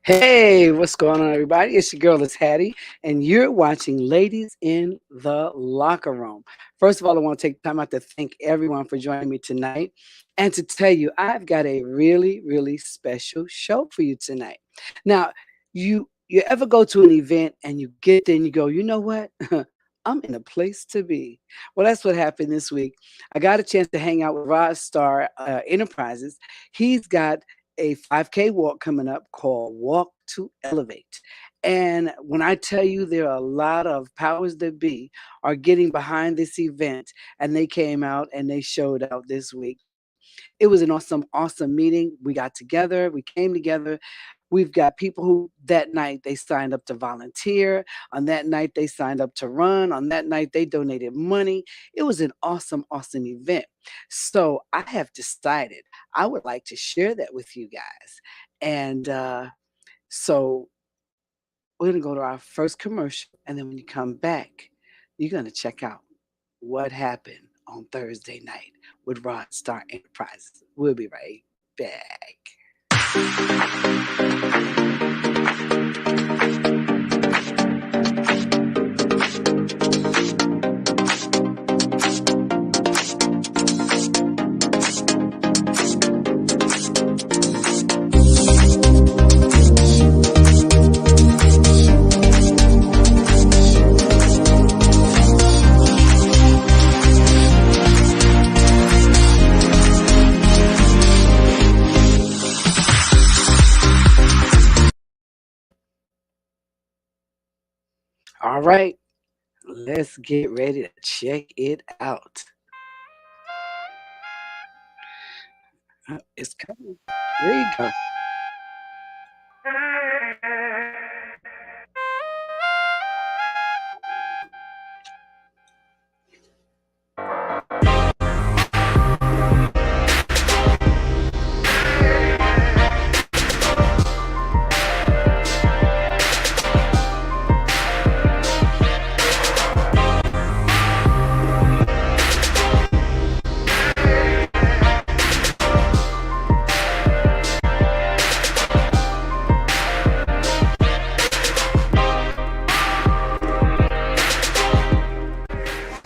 Hey, what's going on, everybody? It's your girl, it's Hattie, and you're watching Ladies in the Locker Room. First of all, I want to take time out to thank everyone for joining me tonight and to tell you I've got a really, really special show for you tonight. Now, you ever go to an event and you get there and you go, you know what? I'm in a place to be. Well, that's what happened this week. I got a chance to hang out with Rod Star Enterprises. He's got a 5K walk coming up called Walk to Elevate. And when I tell you there are a lot of powers that be are getting behind this event, and they came out and they showed out this week. It was an awesome meeting. We got together, we came together. We've got people who that night they signed up to volunteer. On that night, they signed up to run. On that night, they donated money. It was an awesome event. So I have decided I would like to share that with you guys. And so we're going to go to our first commercial. And then when you come back, you're going to check out what happened on Thursday night with Rod Star Enterprises. We'll be right back. All right, let's get ready to check it out. It's coming. There you go.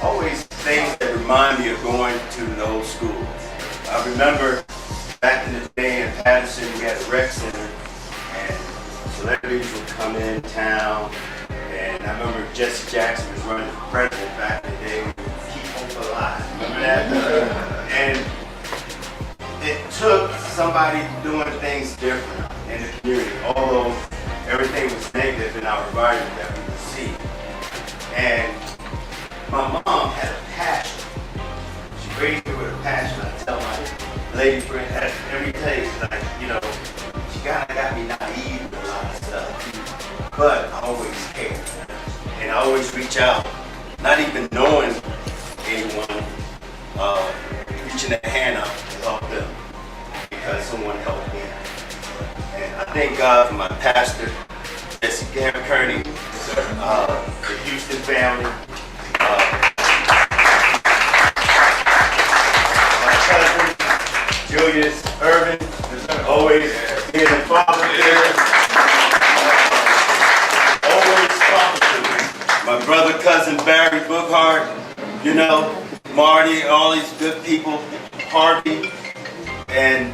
Always things that remind me of going to the old schools. I remember back in the day in Patterson, we had a rec center, and celebrities would come in town. And I remember Jesse Jackson was running for president back in the day. Keep hope alive. Remember that? And it took somebody doing things different in the community, although everything was negative in our environment that we could see. And my mom had a passion. She raised me with a passion. I tell my lady friend that every day, like, she kind of got me naive with a lot of stuff. But I always cared. And I always reach out, not even knowing anyone, reaching a hand out to help them because someone helped me. And I thank God for my pastor, Jesse Kearney, the Houston family. My cousin, Julius Irvin, always being a father figure, always father figure. My brother, cousin Barry Bookhart, Marty, all these good people, Harvey, and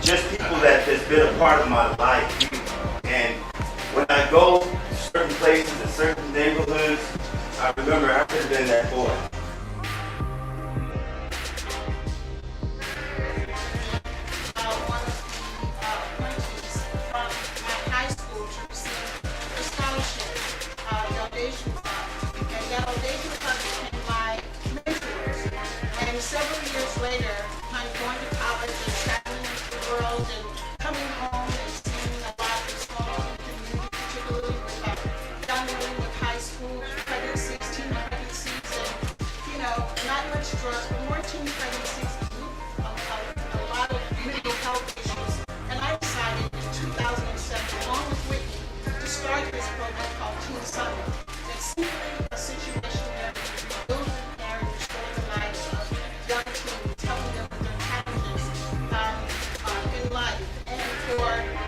just people that has been a part of my life. And when I go to certain places and certain neighborhoods, I remember I could have been that boy. One of the appointees from my high school to receive a scholarship donation fund. And that donation fund became my mentors. And several years later, I'm going to college and traveling the world and coming home and seeing a lot of small community, particularly with young women with high school pregnancies, teen pregnancies, and not much drugs, but more teen pregnancies, a lot of mental health issues. And I decided in 2007, along with Whitney, to start this program called Teen Summit. It's simply a situation where we build and restore the lives of young teens, helping them with their challenges in life. And for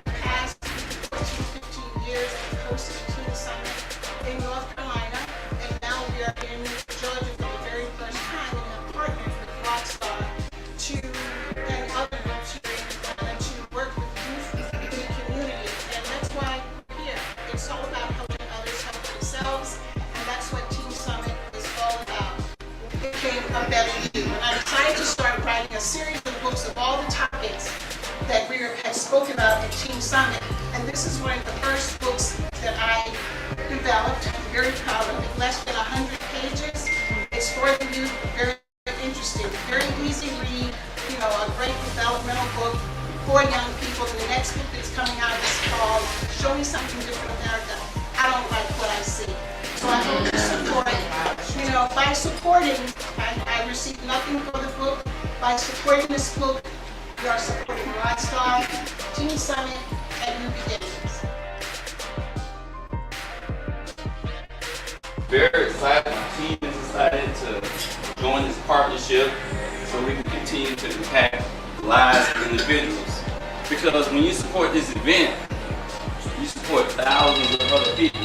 we are in Georgia for the very first time and have partnered with Rockstar to, and other groups here in Atlanta to work with youth in the community. And that's why we're here. It's all about helping others help themselves, and that's what Teen Summit is all about. Picking a better you. And I decided to start writing a series of books of all the topics that we had spoken about at Teen Summit. And this is one of the first books that I developed. I'm very proud of it. Less than 100 pages. It's for the youth, very interesting, very easy read, you know, a great developmental book for young people. And the next book that's coming out is called Show Me Something Different America. I don't like what I see. So I hope you support, you know, by supporting, I received nothing for the book. By supporting this book, you are supporting Rockstar, Teen Summit, and New Beginnings. Very excited. My team is excited to join this partnership so we can continue to impact lives of individuals. Because when you support this event, you support thousands of other people.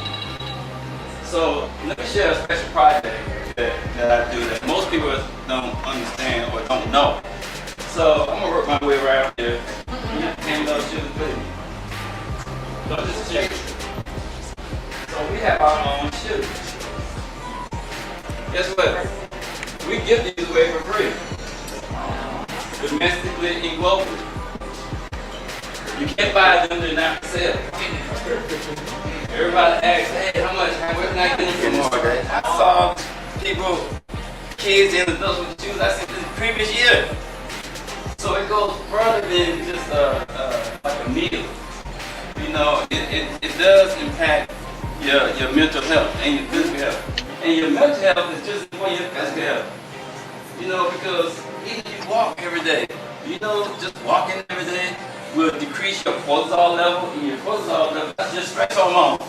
So let me share a special project that I do that most people don't understand or don't know. So I'm gonna work my way around here. Hand those shoes with me. So this is shoes. So we have our own shoes. Guess what? We give these away for free. Domestically and globally. You can't buy them, they're not for sale. Everybody asks, hey, how much? Where can I get them from? I saw people, kids in adults with shoes I seen this previous year. So it goes further than just like a meal. You know, it does impact your mental health and your physical health. And your mental health is just for your physical health. You know, because even if you walk every day, you know, just walking every day will decrease your cortisol level, and your cortisol level, that's your stress hormone.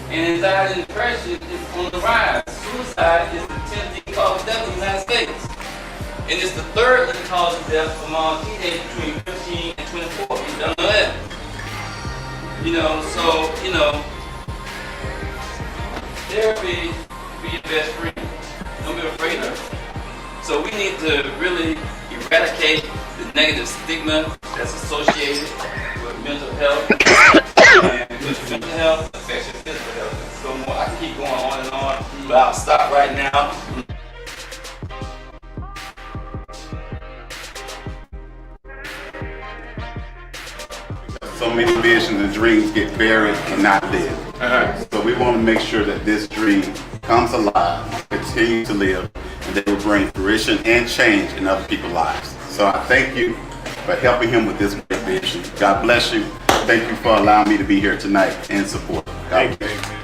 And anxiety and depression is on the rise. Suicide is the 10th leading cause of death in the United States. And it's the third leading cause of death among teenagers between 15 and 24. You don't know that. You know, so, you know, therapy be your best friend. Don't be afraid of it. So we need to really eradicate the negative stigma that's associated with mental health. And because mental health affects your physical health. So more, I can keep going on and on, but I'll stop right now. So many visions and dreams get buried and not lived. So we want to make sure that this dream comes alive, continues to live, and that will bring fruition and change in other people's lives. So I thank you for helping him with this great vision. God bless you. Thank you for allowing me to be here tonight and support. God bless you.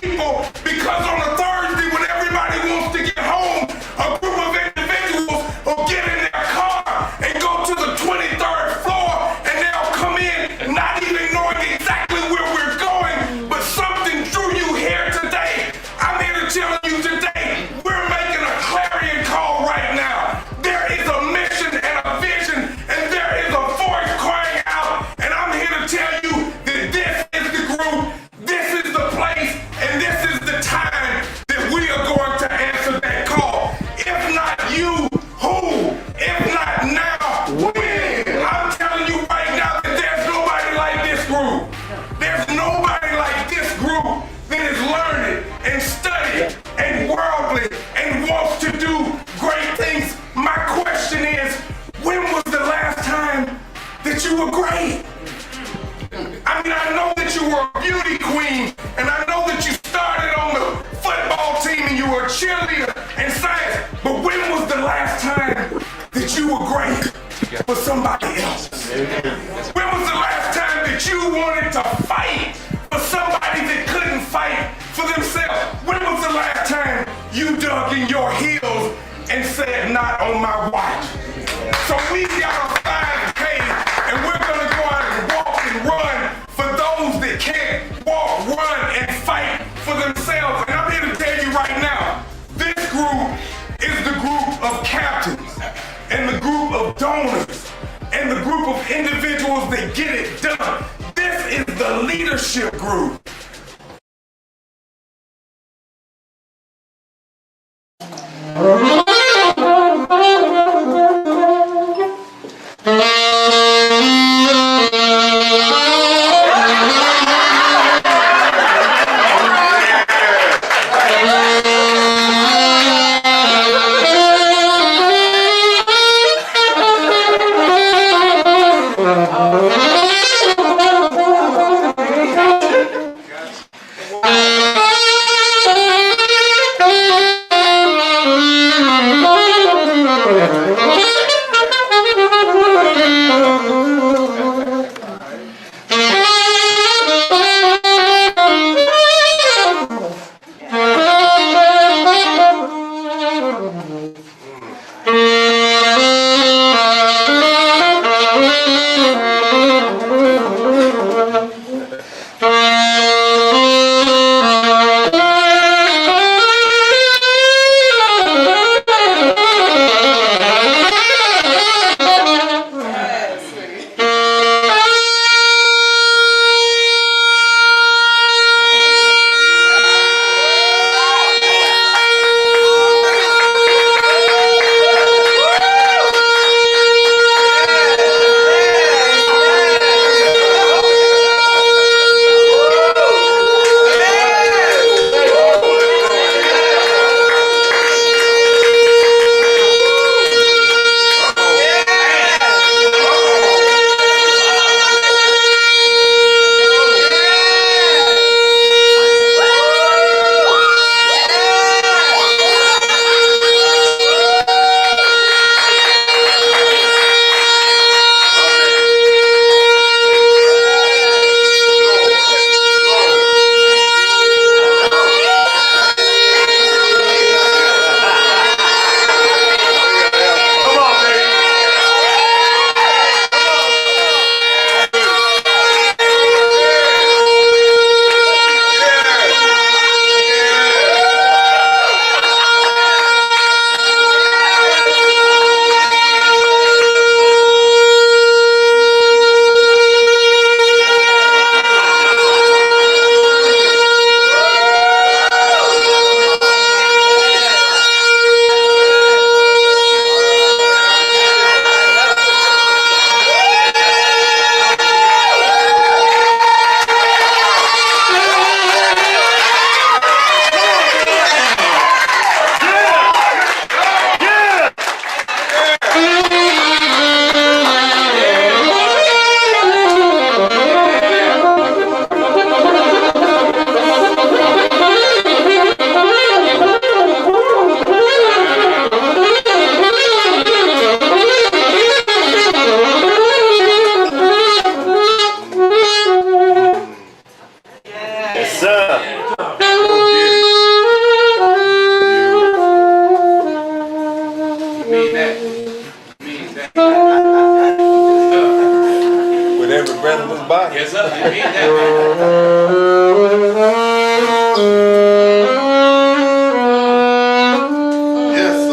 People, because on a Thursday when everybody wants to get home, a group of individuals will get in their car and go to the 23rd floor, and they'll come in not even knowing exactly where we're going, but something drew you here today. I'm here to tell you today, we're making a clarion call right now. There is a mission and a vision, and there is a voice crying out, and I'm here to tell you that this is the group, this is the place, and this is the time that we are going to answer that call. If not you, who? If not now, when? I'm telling you right now that there's nobody like this group. There's nobody like this group that is learned and studied and worldly and wants to do great things. My question is, when was the last time that you were great? I mean, I know that you were a beauty queen, and I know that you started on the football team and you were a cheerleader and science, but when was the last time that you were great for somebody else? When was the last time that you wanted to fight for somebody that couldn't fight for themselves? When was the last time you dug in your heels and said, not on my watch? So we got a 5K, and we're gonna go out and walk and run for those that can't walk, run, and fight for themselves. And I'm here to tell you right now, this group is the group of captains, and the group of donors, and the group of individuals that get it done. This is the leadership group. Yes, sir. You mean that? You mean that? With every breath of his body. Yes, sir. You mean that? Yes,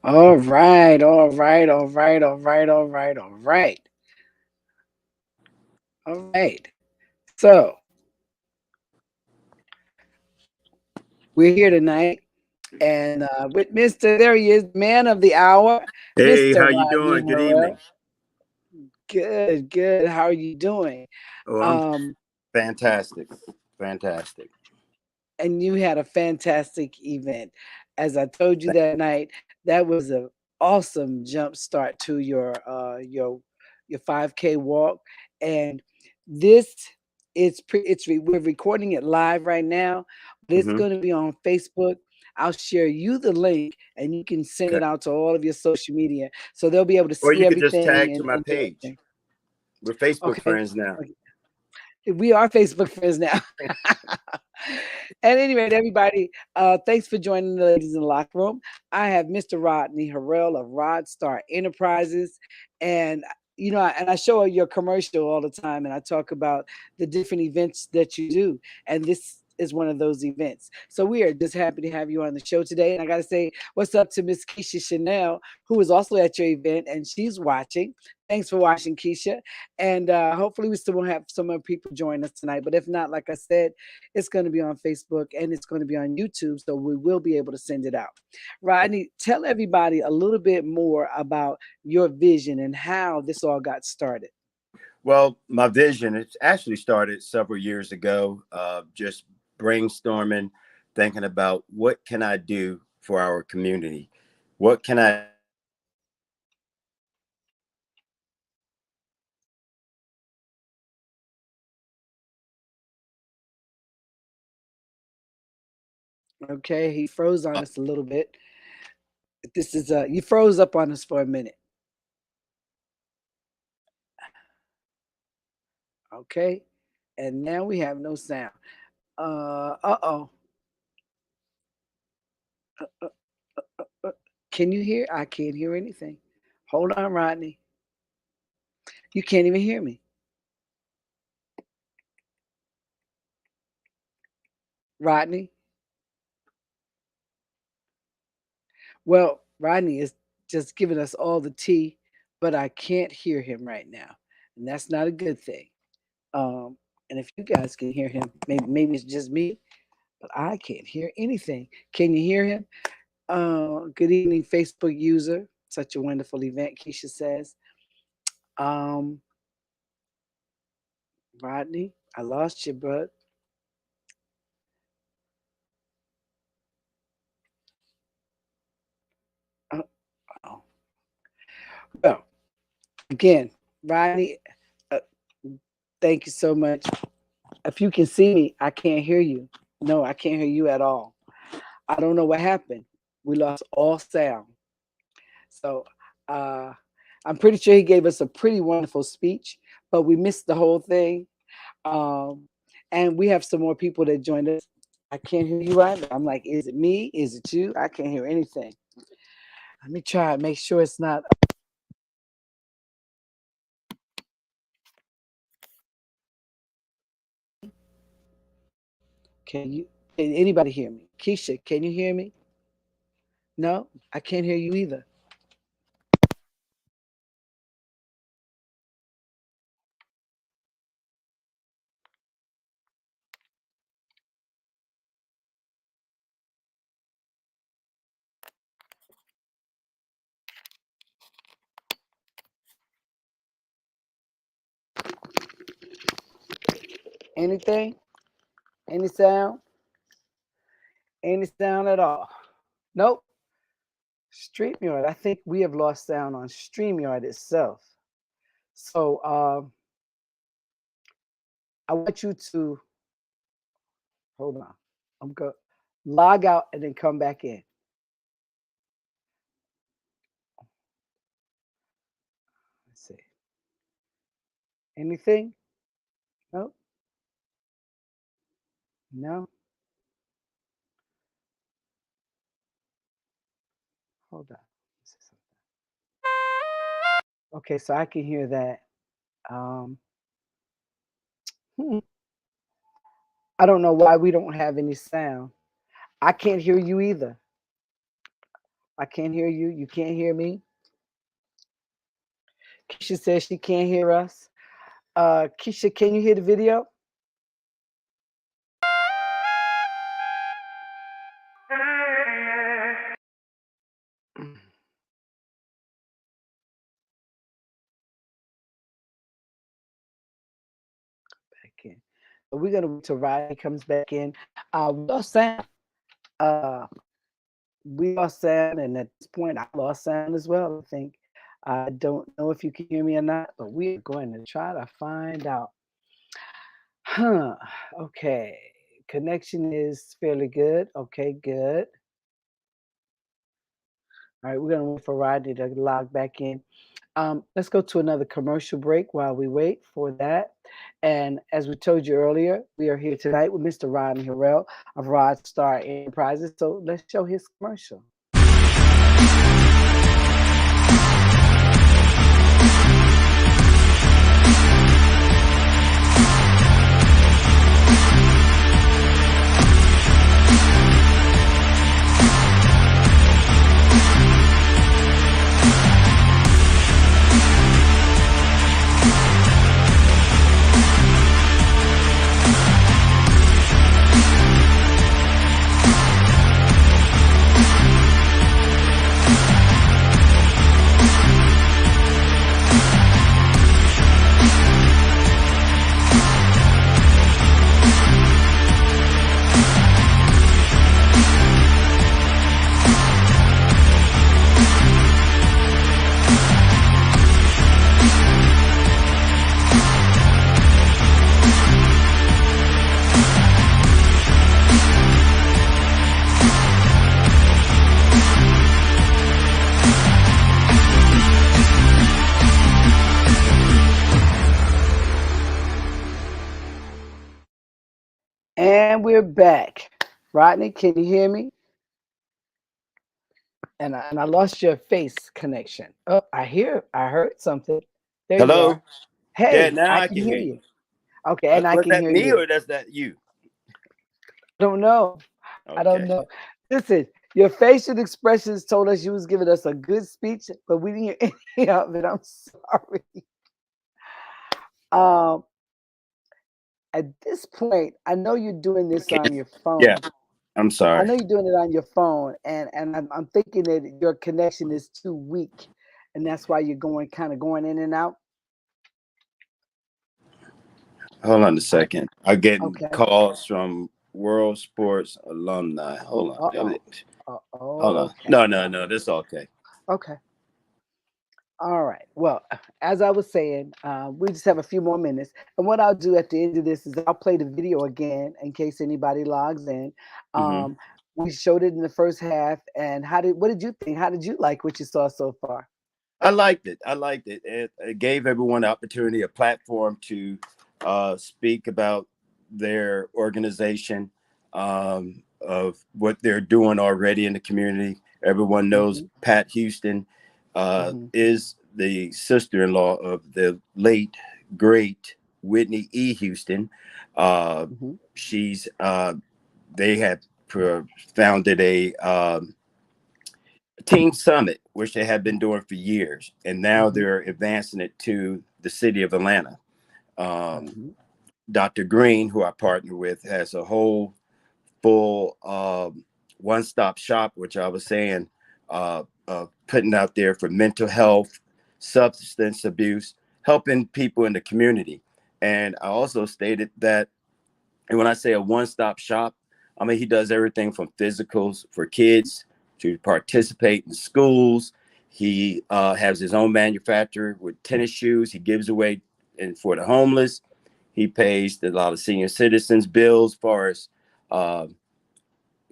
All right, all right, all right, all right, all right, all right, all right. So we're here tonight, and with Mr. There he is, man of the hour, Hey, Mr. how you Rodney doing? Good evening. Harrell. Good, good. How are you doing? Oh, I'm Um, fantastic. Fantastic. and you had a fantastic event. As I told you that night, that was an awesome jump start to your 5K walk. And this we're recording it live right now, but it's Hmm. going to be on Facebook. I'll share you the link and you can send Okay. it out to all of your social media so they'll be able to Or see you could just everything tag to my and do page. everything. We're Facebook Okay. friends now. We are Facebook friends now. At any rate, everybody, thanks for joining the Ladies in the Locker Room. I have Mr. Rodney Harrell of Rod Star Enterprises. And, and I show your commercial all the time and I talk about the different events that you do. And this is one of those events. So we are just happy to have you on the show today. And I got to say, what's up to Miss Keisha Chanel, who was also at your event, and she's watching. Thanks for watching, Keisha. And hopefully we still will have some more people join us tonight. But if not, like I said, it's going to be on Facebook and it's going to be on YouTube. So we will be able to send it out. Rodney, tell everybody a little bit more about your vision and how this all got started. Well, my vision, it actually started several years ago, just brainstorming, thinking about what can I do for our community? What can I Okay, he froze on us a little bit. This is you froze up on us for a minute. Okay, and now we have no sound. Uh-oh. Can you hear? I can't hear anything. Hold on, Rodney. You can't even hear me. Rodney? Well, Rodney is just giving us all the tea, but I can't hear him right now. And that's not a good thing. And if you guys can hear him, maybe it's just me, but I can't hear anything. Can you hear him? Good evening, Facebook user. Such a wonderful event, Keisha says. Rodney, I lost you, bud. Oh. Well, again, Rodney, thank you so much. If you can see me, I can't hear you. No, I can't hear you at all. I don't know what happened. We lost all sound. So I'm pretty sure he gave us a pretty wonderful speech, but we missed the whole thing. And we have some more people that joined us. I can't hear you either. I'm like, is it me? Is it you? I can't hear anything. Let me try and make sure it's not. Can anybody hear me? Keisha, can you hear me? No, I can't hear you either. Anything? Any sound? Any sound at all? Nope. StreamYard. I think we have lost sound on StreamYard itself. So I want you to hold on. I'm going to log out and then come back in. Let's see. Anything? Nope. No. Hold on. Okay, so I can hear that. I don't know why we don't have any sound. I can't hear you either. I can't hear you. You can't hear me. Keisha says she can't hear us. Keisha, can you hear the video? Back in. But we're gonna wait till Rodney comes back in. We lost sound. We lost sound, and at this point, I lost sound as well. I think. I don't know if you can hear me or not, but we're going to try to find out. Okay. Connection is fairly good. Okay, good. All right, we're going to wait for Rodney to log back in. Let's go to another commercial break while we wait for that. And as we told you earlier, we are here tonight with Mr. Rodney Harrell of Rod Star Enterprises. So let's show his commercial. And we're back. Rodney, can you hear me? And I lost your face connection. Oh, I heard something. There you Hello? are. Yeah, Hey, now I I can can hear hear you. you. Okay, and I Was can that hear me you. or that's that you? Don't know. I don't Okay. know. Listen, your facial expressions told us you was giving us a good speech, but we didn't hear any of it. I'm sorry. Um, at this point, I know you're doing this Okay. on your Yeah, phone. I'm I sorry. know you're doing it on your phone, and I'm thinking that your connection is too weak, and that's why you're going in and out. Hold on a second. I'm getting Okay. calls from World Sports alumni. Hold Uh on. oh. Hold on. Okay. No. This okay. Okay. All right. Well, as I was saying, we just have a few more minutes. And what I'll do at the end of this is I'll play the video again in case anybody logs in. Hmm. Um, we showed it in the first half. And what did you think? How did you like what you saw so far? I liked it. I liked it. It gave everyone the opportunity, a platform to speak about their organization, of what they're doing already in the community. Everyone knows Hmm. Pat Houston Hmm. is the sister-in-law of the late great Whitney E. Houston. Uh, Hmm. she's they had founded a Team Summit, which they have been doing for years, and now Hmm. they're advancing it to the city of Atlanta. Um, Hmm. Dr. Green, who I partner with, has a whole full one-stop shop, which I was saying, putting out there for mental health, substance abuse, helping people in the community. And I also stated that, and when I say a one-stop shop, I mean he does everything from physicals for kids to participate in schools. He has his own manufacturer with tennis shoes. He gives away and for the homeless. He pays a lot of senior citizens bills as far as uh,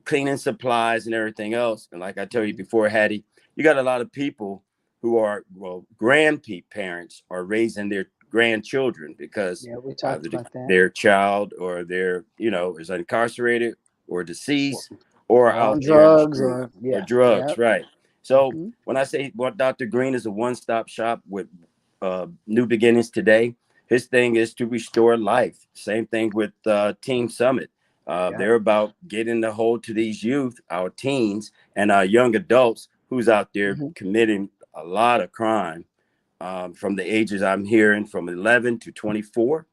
cleaning supplies and everything else. And like I told you before, Hattie, you got a lot of people who are, well, grandparents are raising their grandchildren because Yeah, we talked either about that. their child or their, is incarcerated or deceased or Or on out there in the drugs street or or yeah. drugs, Yep. right? So Hmm. when I say what Dr. Green is a one-stop shop with New Beginnings Today, his thing is to restore life. Same thing with Team Summit. Yep. They're about getting the hold to these youth, our teens, and our young adults who's out there Hmm. committing a lot of crime from the ages I'm hearing from 11 to 24,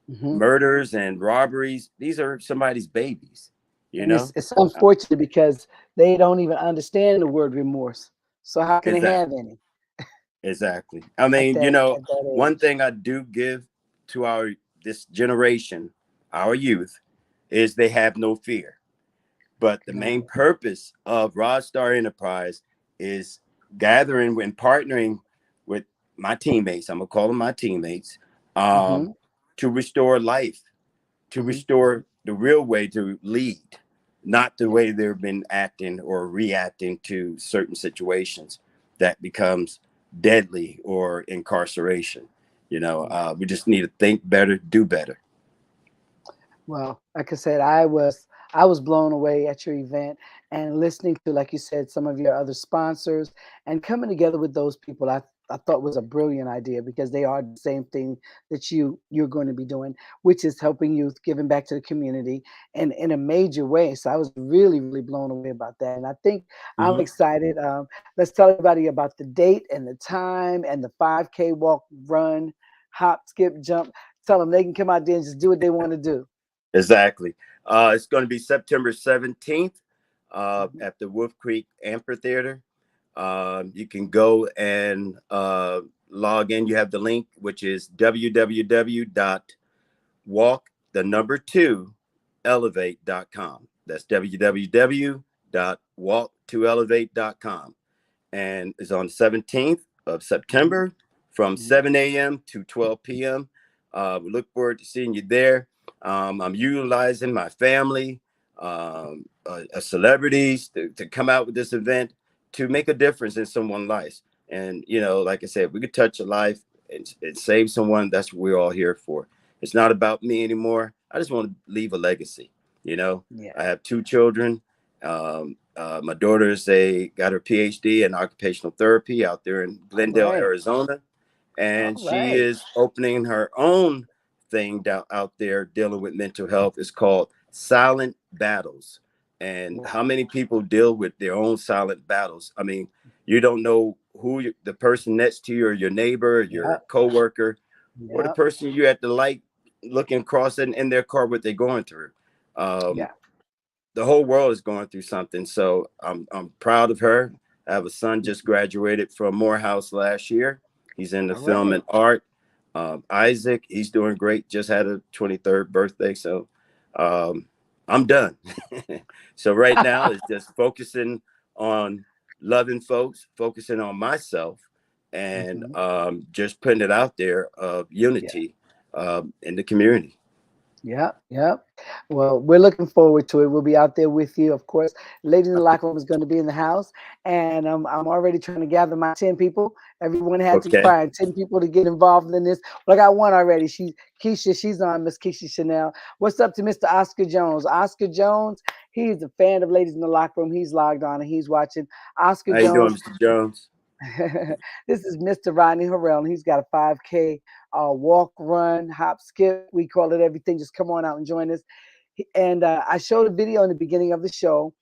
Hmm. murders and robberies. These are somebody's babies, you And it's know? it's Uh, unfortunate because they don't even understand the word remorse. So how can they have exactly. any Exactly. I at mean, that one age? thing I do give to our this generation, our youth, is they have no fear. But the Got main it. purpose of Rodstar Enterprise is gathering and partnering with my teammates. I'm gonna call them my teammates, um, Hmm. to restore life, to Hmm. restore the real way to lead, not the way they've been acting or reacting to certain situations that becomes deadly or incarceration. Yeah. We just need to think better, do better. Well, like I said, I was blown away at your event and listening to, like you said, some of your other sponsors and coming together with those people. I thought was a brilliant idea because they are the same thing that you're going to be doing, which is helping youth, giving back to the community, and in a major way. So I was really, really blown away about that, and I think I'm Mhm. excited. Let's tell everybody about the date and the time and the 5K walk, run, hop, skip, jump. Tell them they can come out there and just do what they want to do. Exactly. It's going to be September 17th Mhm. at the Wolf Creek Amphitheater. You can go and log in. You have the link, which is www.walk, the number two, elevate.com. That's www.walk2elevate.com. And it's on the 17th of Mhm. September from Mhm. 7 a.m. to 12 p.m. We look forward to seeing you there. I'm utilizing my family, celebrities to come out with this event to make a difference in someone's life. And, like I said, we could touch a life and save someone. That's what we're all here for. It's not about me anymore. I just want to leave a legacy. You know, Yeah. I have 2 children. My daughter's got her PhD in occupational therapy out there in Glendale, right. Arizona, and All she right. is opening her own thing down out there dealing with mental health. It's called Silent Battles. And how many people deal with their own silent battles? I mean, you don't know who the person next to you, or your neighbor, your Yep. coworker, or the Yep. person you at the light looking across in their car, what they're going through. Yeah. The whole world is going through something. So I'm proud of her. I have a son just graduated from Morehouse last year. He's in the All film right. and art. Isaac, he's doing great. Just had a 23rd birthday. So um, I'm done. So right now it's just focusing on loving folks, focusing on myself, and Mhm. just putting it out there of Yeah. unity in the community. Yep, yep. Well, we're looking forward to it. We'll be out there with you, of course. Ladies in the Locker Room is going to be in the house, and I'm already trying to gather my 10 people. Everyone had to Okay. find 10 people to get involved in this. Well, I got one already. Keisha. She's on, Miss Keisha Chanel. What's up to Mr. Oscar Jones? Oscar Jones, he's a fan of Ladies in the Locker Room. He's logged on and he's watching. Oscar How you doing, Jones. Mr. Jones? This is Mr. Rodney Harrell, and he's got a 5K walk, run, hop, skip. We call it everything. Just come on out and join us. And I showed a video in the beginning of the show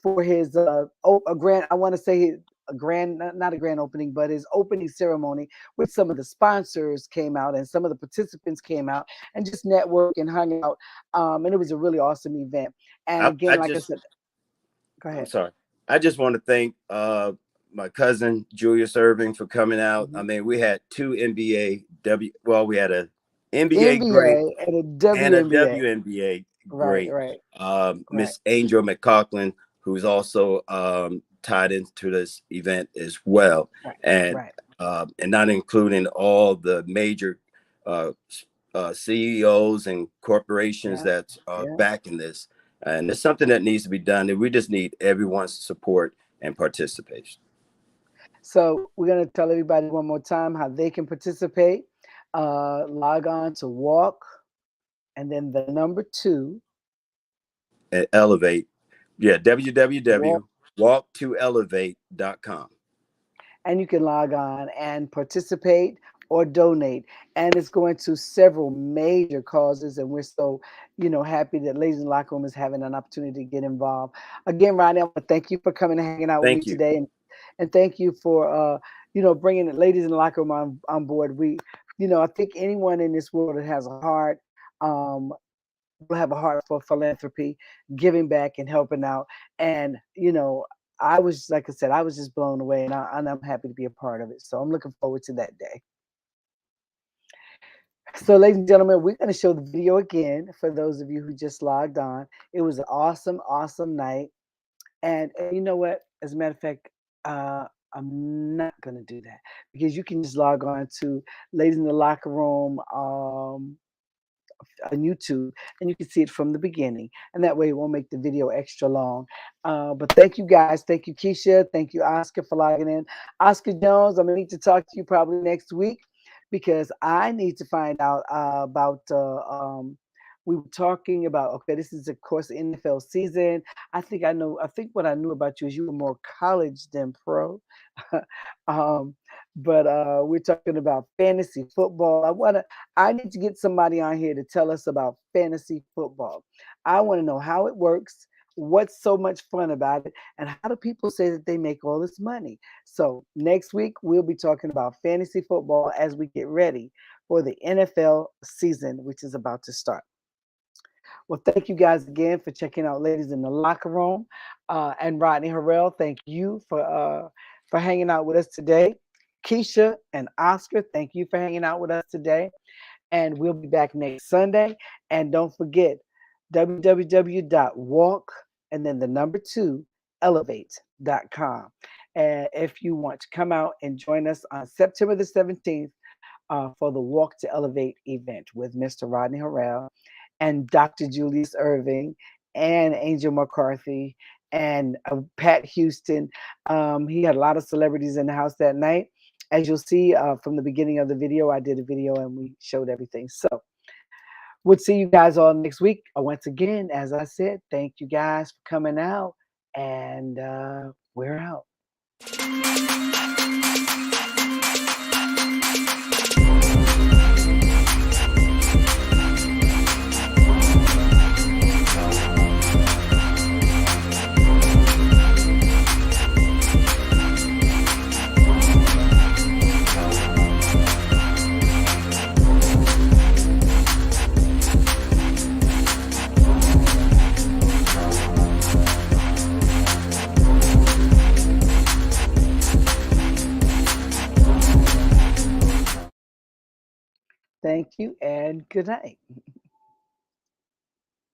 for his a grand. I want to say a grand, not a grand opening, but his opening ceremony, with some of the sponsors came out and some of the participants came out and just networked and hung out. And it was a really awesome event. And I again, like I just, said, go I'm ahead. sorry. I just want to thank my cousin Julius Irving for coming out. I Mhm. mean, we had 2 NBA well, we had a NBA great NBA and a and a WNBA. WNBA Right, great. right, right, Miss Angel McCaughlin, who's also tied into this event as well, right, and right. not including all the major uh, CEOs and corporations Yeah, that are yeah. backing this. And it's something that needs to be done, and we just need everyone's support and participation. So we're gonna tell everybody one more time how they can participate. Log on to Walk and then the number two, And Elevate, yeah, Walk, www.walktoelevate.com. and you can log on and participate or donate. And it's going to several major causes, and we're so happy that Ladies in the Locker Room is having an opportunity to get involved. Again, Ronnie, I want to thank you for coming and hanging out with me Thank you. today, and thank you for bringing the Ladies in the Locker Room on board. I think anyone in this world that has a heart um, will have a heart for philanthropy, giving back and helping out. And I was, like I said, I was just blown away, and I'm happy to be a part of it. So I'm looking forward to that day. So, ladies and gentlemen, we're going to show the video again for those of you who just logged on. It was an awesome, awesome night. And you know what? As a matter of fact, I'm not going to do that, because you can just log on to Ladies in the Locker Room on YouTube, and you can see it from the beginning. And that way it won't make the video extra long. But thank you guys. Thank you, Keisha. Thank you, Oscar, for logging in. Oscar Jones, I'm going to need to talk to you probably next week, because I need to find out about. We were talking about, okay, this is of course the NFL season. I think I know. I think what I knew about you is you were more college than pro. um, but we're talking about fantasy football. I need to get somebody on here to tell us about fantasy football. I want to know how it works, what's so much fun about it, and how do people say that they make all this money. So next week we'll be talking about fantasy football as we get ready for the NFL season, which is about to start. Well, thank you guys again for checking out Ladies in the Locker Room. And Rodney Harrell, thank you for hanging out with us today. Keisha and Oscar, thank you for hanging out with us today. And we'll be back next Sunday. And don't forget, www.walk and then the number two, elevate.com. And if you want to come out and join us on September the 17th for the Walk to Elevate event with Mr. Rodney Harrell and Dr. Julius Irving and Angel McCarthy and Pat Houston. He had a lot of celebrities in the house that night. As you'll see from the beginning of the video, I did a video and we showed everything. So We'll see you guys all next week. Once again, as I said, thank you guys for coming out, and we're out. Thank you and good night.